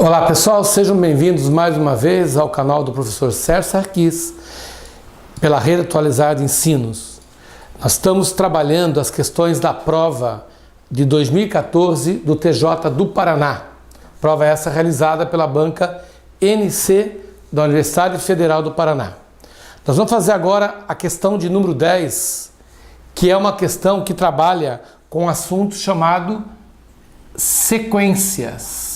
Olá pessoal, sejam bem-vindos mais uma vez ao canal do professor Sérgio Sarquis, pela Rede Atualizada de Ensinos. Nós estamos trabalhando as questões da prova de 2014 do TJ do Paraná. Prova essa realizada pela banca NC da Universidade Federal do Paraná. Nós vamos fazer agora a questão de número 10, que é uma questão que trabalha com um assunto chamado sequências.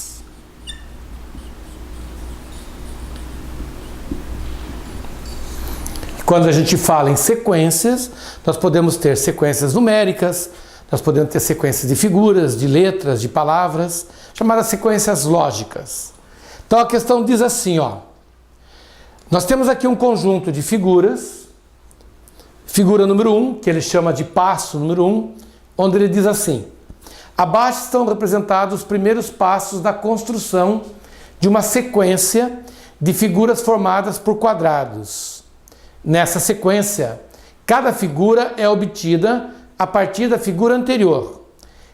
Quando a gente fala em sequências, nós podemos ter sequências numéricas, nós podemos ter sequências de figuras, de letras, de palavras, chamadas sequências lógicas. Então a questão diz assim, ó. Nós temos aqui um conjunto de figuras, figura número 1, que ele chama de passo número 1, onde ele diz assim: abaixo estão representados os primeiros passos da construção de uma sequência de figuras formadas por quadrados. Nessa sequência, cada figura é obtida a partir da figura anterior,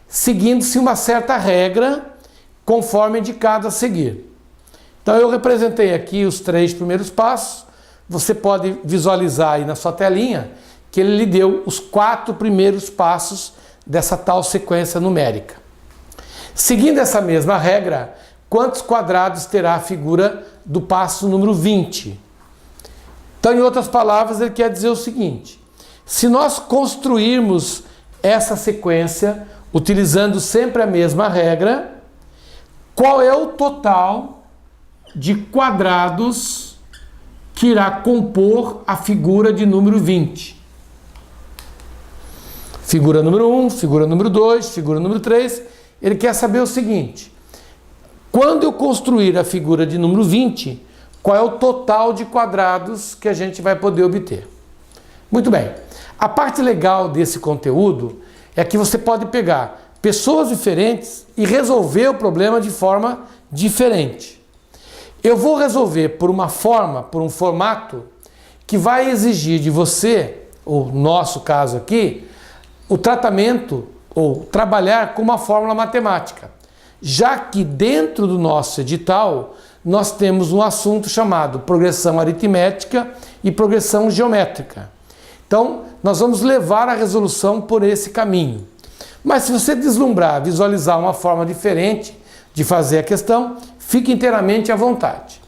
seguindo-se uma certa regra conforme indicado a seguir. Então eu representei aqui os 3 primeiros passos. Você pode visualizar aí na sua telinha que ele lhe deu os 4 primeiros passos dessa tal sequência numérica. Seguindo essa mesma regra, quantos quadrados terá a figura do passo número 20? Então, em outras palavras, ele quer dizer o seguinte: se nós construirmos essa sequência utilizando sempre a mesma regra, qual é o total de quadrados que irá compor a figura de número 20? Figura número 1, figura número 2, figura número 3. Ele quer saber o seguinte: quando eu construir a figura de número 20, qual é o total de quadrados que a gente vai poder obter? Muito bem. A parte legal desse conteúdo é que você pode pegar pessoas diferentes e resolver o problema de forma diferente. Eu vou resolver por uma forma, por um formato, que vai exigir de você, ou no nosso caso aqui, o tratamento ou trabalhar com uma fórmula matemática, já que dentro do nosso edital nós temos um assunto chamado progressão aritmética e progressão geométrica. Então, nós vamos levar a resolução por esse caminho. Mas se você deslumbrar, visualizar uma forma diferente de fazer a questão, fique inteiramente à vontade.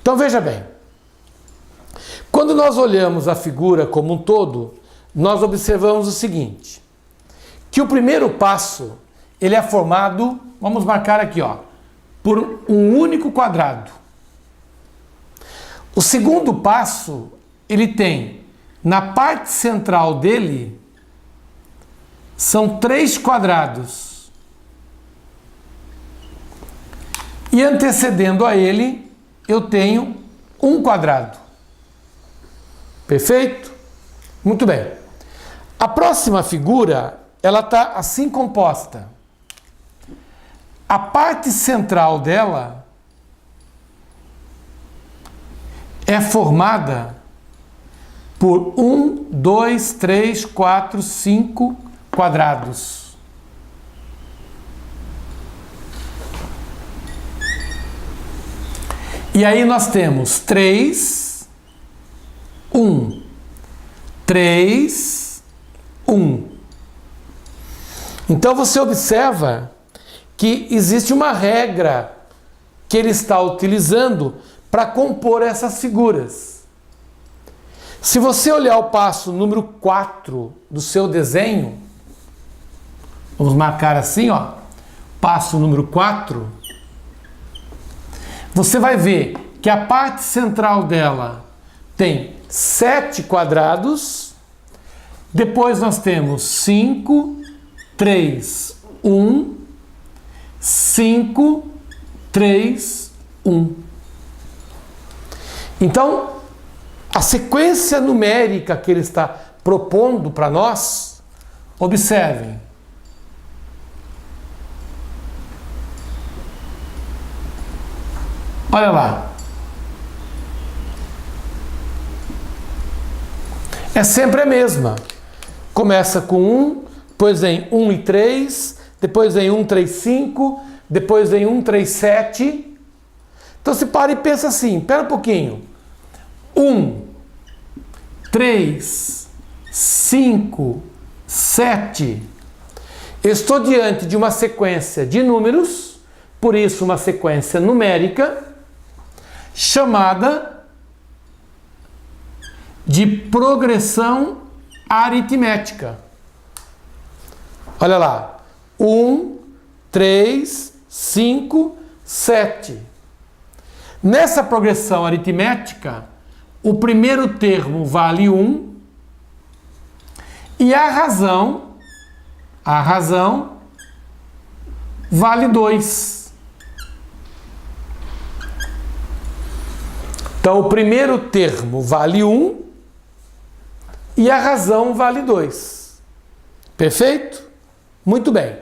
Então, veja bem. Quando nós olhamos a figura como um todo, nós observamos o seguinte: que o primeiro passo, ele é formado, vamos marcar aqui, ó, por um único quadrado. O segundo passo, ele tem, na parte central dele, são 3 quadrados. E antecedendo a ele, eu tenho um quadrado. Perfeito? Muito bem. A próxima figura, ela está assim composta. A parte central dela é formada por 1, 2, 3, 4, 5 quadrados. E aí nós temos 3, 1, 3, 1. Então você observa que existe uma regra que ele está utilizando para compor essas figuras. Se você olhar o passo número 4 do seu desenho, vamos marcar assim, ó, passo número 4, você vai ver que a parte central dela tem 7 quadrados, depois nós temos 5, 3, 1, 5, 3, 1. Então, a sequência numérica que ele está propondo para nós, observem. Olha lá. É sempre a mesma. Começa com 1, depois vem 1 e 3, depois vem 1, 3, 5, depois vem 1, 3, 7, Então você para e pensa assim, espera um pouquinho. 1, 3, 5, 7. Estou diante de uma sequência de números, por isso uma sequência numérica, chamada de progressão aritmética. Olha lá. 1, 3, 5, 7. Nessa progressão aritmética, o primeiro termo vale 1 e a razão vale 2. Então, o primeiro termo vale 1 e a razão vale 2. Perfeito? Muito bem.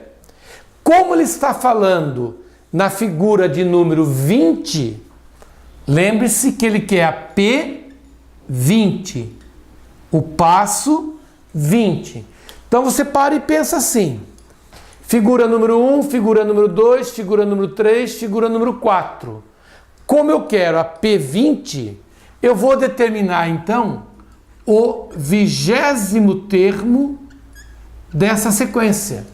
Como ele está falando na figura de número 20, lembre-se que ele quer a P20, o passo 20. Então você para e pensa assim, figura número 1, figura número 2, figura número 3, figura número 4. Como eu quero a P20, eu vou determinar então o 20º termo dessa sequência.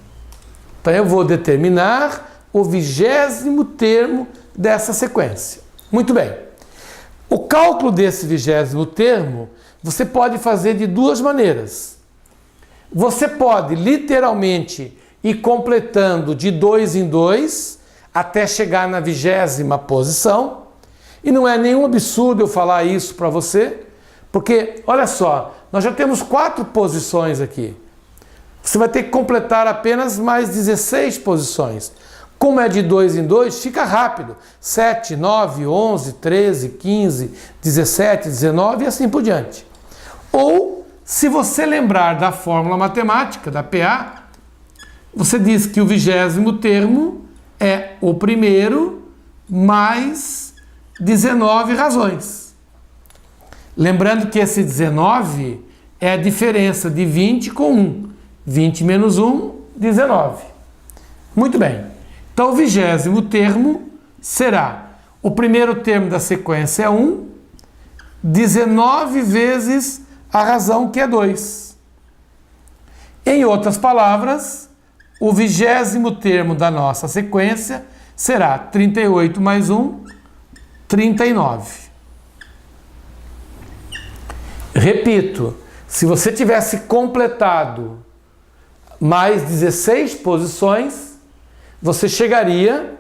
Então eu vou determinar o 20º termo dessa sequência. Muito bem. O cálculo desse 20º termo você pode fazer de duas maneiras. Você pode literalmente ir completando de 2 em 2 até chegar na 20ª posição. E não é nenhum absurdo eu falar isso para você, porque, olha só, nós já temos 4 posições aqui. Você vai ter que completar apenas mais 16 posições. Como é de 2 em 2, fica rápido. 7, 9, 11, 13, 15, 17, 19 e assim por diante. Ou, se você lembrar da fórmula matemática, da PA, você diz que o 20º termo é o primeiro mais 19 razões. Lembrando que esse 19 é a diferença de 20 com 1. 20 menos 1, 19. Muito bem. Então, o 20º termo será o primeiro termo da sequência é 1, 19 vezes a razão que é 2. Em outras palavras, o 20º termo da nossa sequência será 38 mais 1, 39. Repito, se você tivesse completado mais 16 posições, você chegaria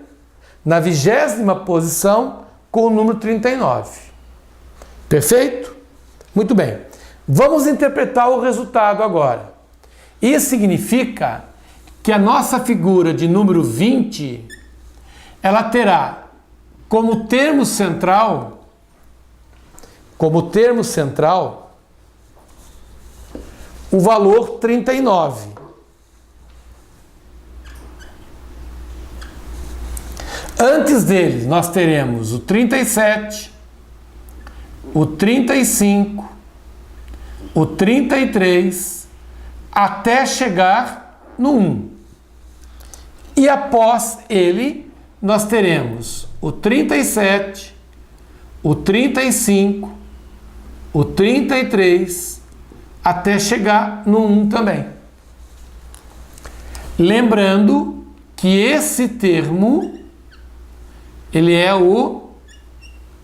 na 20ª posição com o número 39. Perfeito? Muito bem. Vamos interpretar o resultado agora. Isso significa que a nossa figura de número 20, ela terá como termo central o valor 39. Antes dele, nós teremos o 37, o 35, o 33, até chegar no 1. E após ele, nós teremos o 37, o 35, o 33, até chegar no 1 também. Lembrando que esse termo, ele é o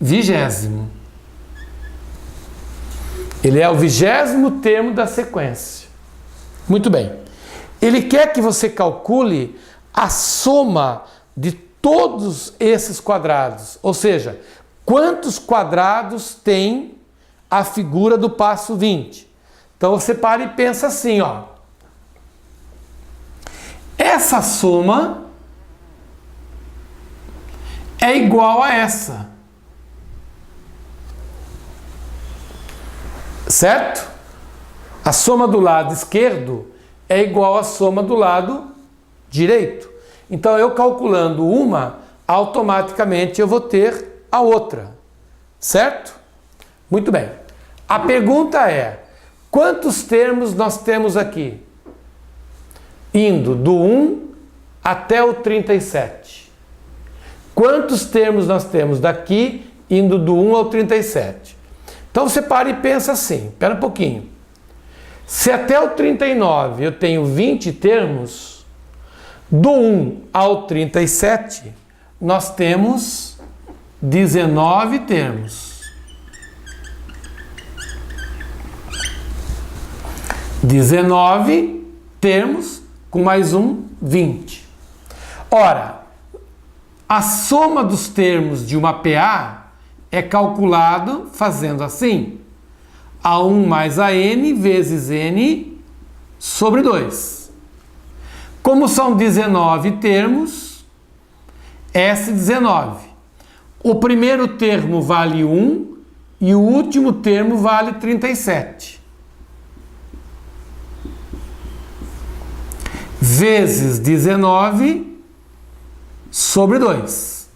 20º. Ele é o 20º termo da sequência. Muito bem. Ele quer que você calcule a soma de todos esses quadrados. Ou seja, quantos quadrados tem a figura do passo 20. Então você para e pensa assim, ó. Essa soma é igual a essa. Certo? A soma do lado esquerdo é igual à soma do lado direito. Então, eu calculando uma, automaticamente eu vou ter a outra. Certo? Muito bem. A pergunta é, quantos termos nós temos aqui? Indo do 1 até o 37. Quantos termos nós temos daqui, indo do 1 ao 37? Então você para e pensa assim, espera um pouquinho. Se até o 39 eu tenho 20 termos, do 1 ao 37 nós temos 19 termos. 19 termos com mais um, 20. Ora, a soma dos termos de uma PA é calculado fazendo assim: A1 mais AN vezes N sobre 2. Como são 19 termos, S19. O primeiro termo vale 1 e o último termo vale 37. Vezes 19 sobre 2.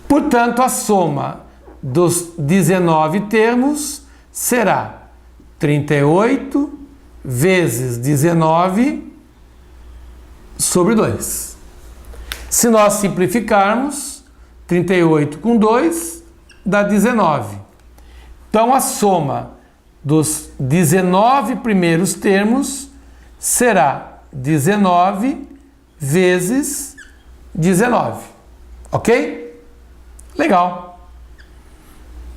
Portanto, a soma dos 19 termos será 38 vezes 19 sobre 2. Se nós simplificarmos, 38 com 2 dá 19. Então, a soma dos 19 primeiros termos será 19 vezes 19. Ok? Legal.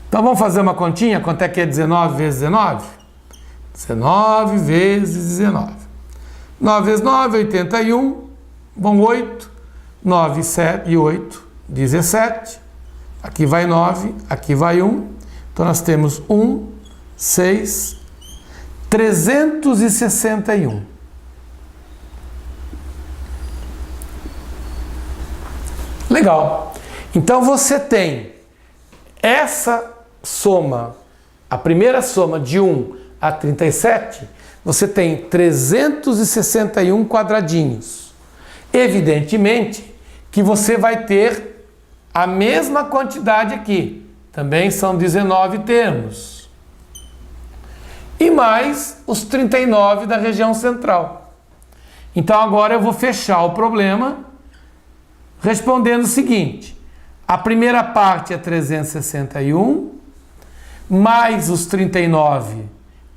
Então vamos fazer uma continha? Quanto é que é 19 vezes 19? 19 vezes 19. 9 vezes 9, 81. Vão 8. 9 e 8, 17. Aqui vai 9, aqui vai 1. Então nós temos 1, 6, 361. Legal. Então você tem essa soma, a primeira soma de 1 a 37, você tem 361 quadradinhos. Evidentemente que você vai ter a mesma quantidade aqui. Também são 19 termos. E mais os 39 da região central. Então agora eu vou fechar o problema respondendo o seguinte: a primeira parte é 361, mais os 39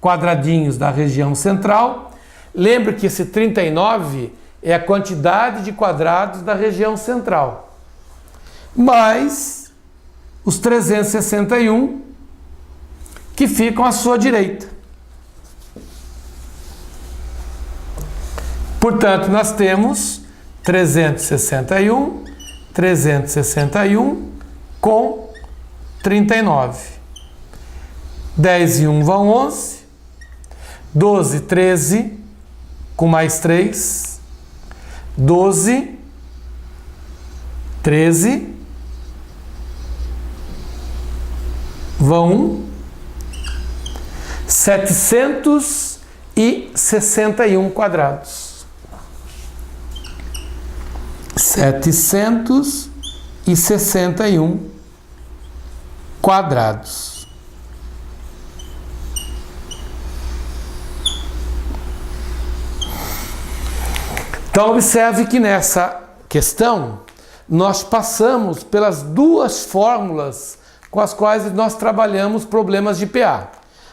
quadradinhos da região central. Lembre que esse 39 é a quantidade de quadrados da região central, mais os 361 que ficam à sua direita. Portanto, nós temos 361 com 39. 10 e 1 vão 11. 12, 13 com mais 3. 12, 13 vão 1. 761 quadrados. 761 quadrados. Então, observe que nessa questão nós passamos pelas duas fórmulas com as quais nós trabalhamos problemas de PA.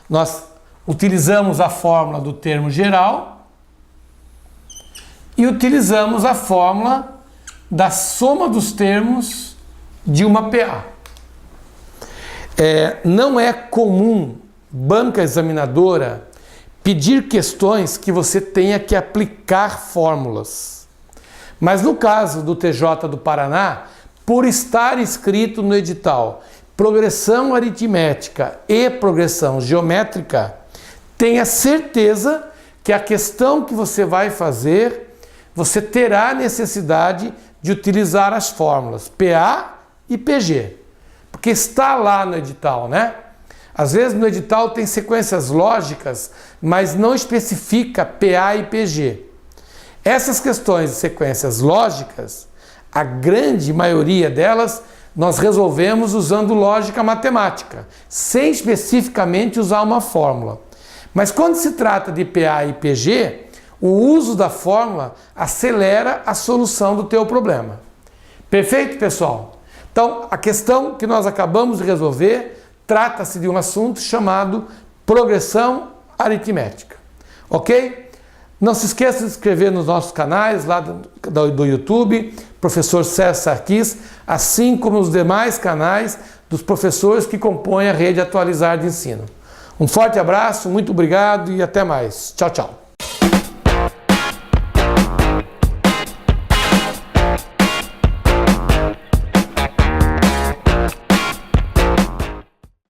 Nós utilizamos a fórmula do termo geral e utilizamos a fórmula da soma dos termos de uma PA. Não é comum banca examinadora pedir questões que você tenha que aplicar fórmulas. Mas no caso do TJ do Paraná, por estar escrito no edital progressão aritmética e progressão geométrica, tenha certeza que a questão que você vai fazer, você terá necessidade de utilizar as fórmulas PA e PG, porque está lá no edital, né? Às vezes no edital tem sequências lógicas, mas não especifica PA e PG. Essas questões de sequências lógicas, a grande maioria delas, nós resolvemos usando lógica matemática, sem especificamente usar uma fórmula. Mas quando se trata de PA e PG, o uso da fórmula acelera a solução do teu problema. Perfeito, pessoal? Então, a questão que nós acabamos de resolver trata-se de um assunto chamado progressão aritmética. Ok? Não se esqueça de se inscrever nos nossos canais lá do YouTube, professor Sérgio Sarquis, assim como os demais canais dos professores que compõem a rede Atualizar de Ensino. Um forte abraço, muito obrigado e até mais. Tchau, tchau.